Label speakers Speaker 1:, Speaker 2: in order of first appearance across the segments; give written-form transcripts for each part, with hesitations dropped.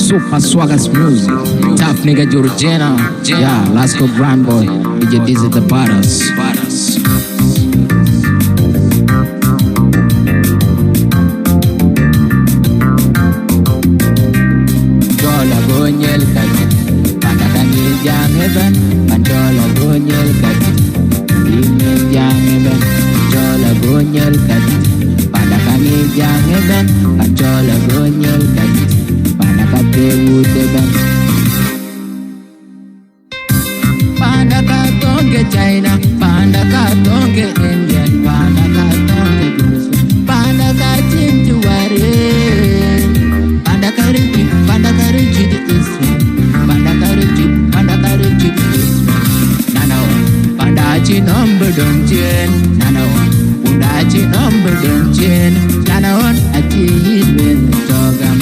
Speaker 1: Super Swaggers music. Tough nigga Georgiana. Yeah, let's go grand boy. DJ Dizzy the Butters. Jola gonyel kati. Pada kanil jang eben. Panjola gonyel kati. Imel jang eben. Jola gonyel kati. Pada kanil jang eben. Panjola gonyel kati. Kate udeben Panda katonge China, panda katonge Indian, panda katonge Jews, panda kachinjuare, panda karinchi di Israel, panda karinchi di Israel. Nanawa, panda chinombe donchen, nanawa, punda chinombe donchen, nanawa achi ibn togam,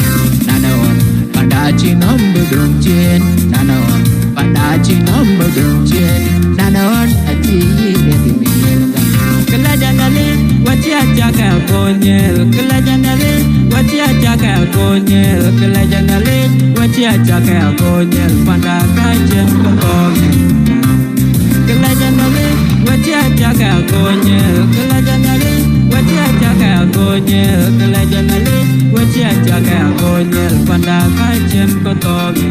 Speaker 1: nanawa. Pandachi number donchen, nanawan. Pandachi number donchen, nanawan. Ati yedi miyelga. Kelajanale, wati achaka konyel. Kelajanale, wati achaka konyel. Kelajanale, wati achaka konyel. Pandaka jem konyel. Kelajanale, wati achaka konyel. Kelajanale, wati achaka konyel. Kelajanale, wati achaka konyel. Pandaka jem konyel.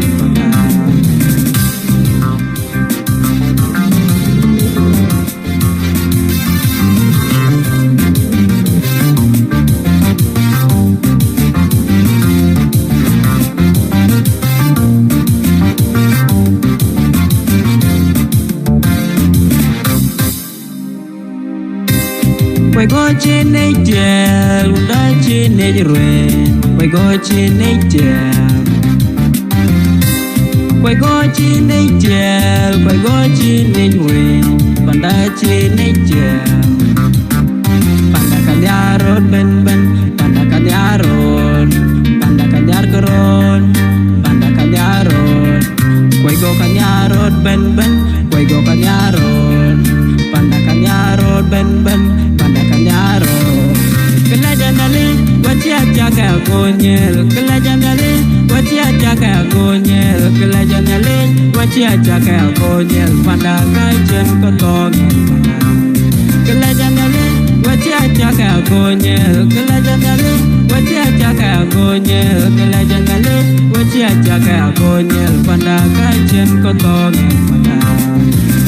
Speaker 1: Quay go trên đây chè, luôn đó trên đây rồi. Quay go trên đây chè, quay go trên đây chè, quay go trên đây rồi. Panda trên đây chè, panda kaliarot ben ben, panda kaliarot, panda kaliar keron, panda kaliarot. Quay go kaliarot ben ben, quay go kaliarot, panda kaliarot ben ben. Kelajanale, wati achaka konyel. Kelajanale, wati achaka konyel. Kelajanale, wati achaka konyel. Pandaka jem konyel. Kelajanale, wati achaka konyel. Kelajanale, wati achaka konyel. Kelajanale, wati achaka konyel. Pandaka jem konyel.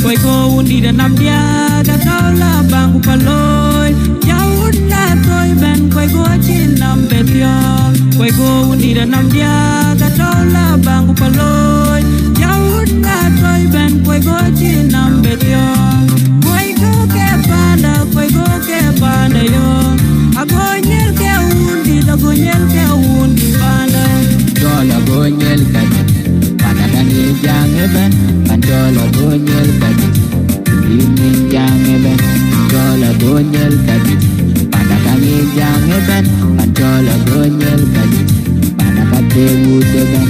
Speaker 1: Koi ko undi dan nam dia datau la bangku paloi. Jauh la toy ben koi go chin nam betio. Koi ko undi dan nam dia datau la bangku paloi. Jauh la toy ben koi go chin nam betio. Koi go ke panda yo. Agonyel ke undi panda. Jola gonyel kati. Panda kani jang eben. Panjola gonyel kati. Ini jang eben. Panjola gonyel kati. Panda kani jang eben. Panjola gonyel kati. Panda kate udeben.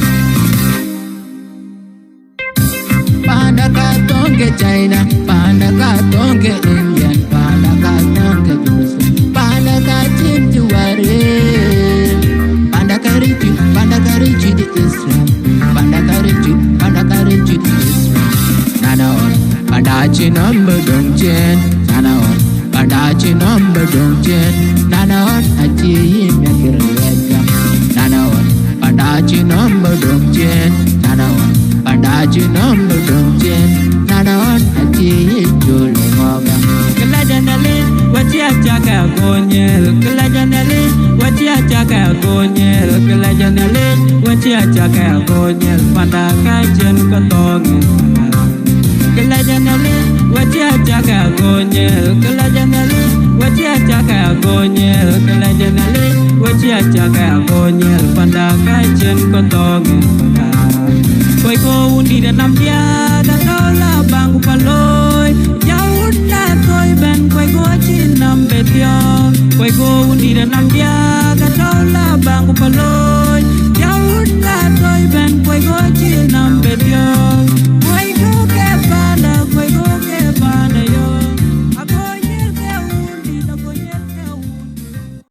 Speaker 1: Panda katonge China, panda katonge Indian, panda katonge Jews, panda kachinjuare, panda karinchi di Israel, panda karinchi di Israel. Nanaon, pandachi number donchen, nanaon, pandachi number donchen, nanaon achi yimekirwega, nanaon, pandachi number donchen, nanaon, pandachi number donchen, nanaon achi yijulungoga. Kelajanale, wati achaka konyel. Kelajanale, wati achaka konyel. Kelajanale, wati achaka konyel. Pandaka jem konyel. Kelajanale, wati achaka konyel. Kelajanale, wati achaka konyel. Kelajanale, wati achaka konyel. Pandaka jem konyel. Koi ko undi dan nam dia datau la bangku paloi. Jauh la toy ben koi go chin nam betio. Koi ko undi dan nam dia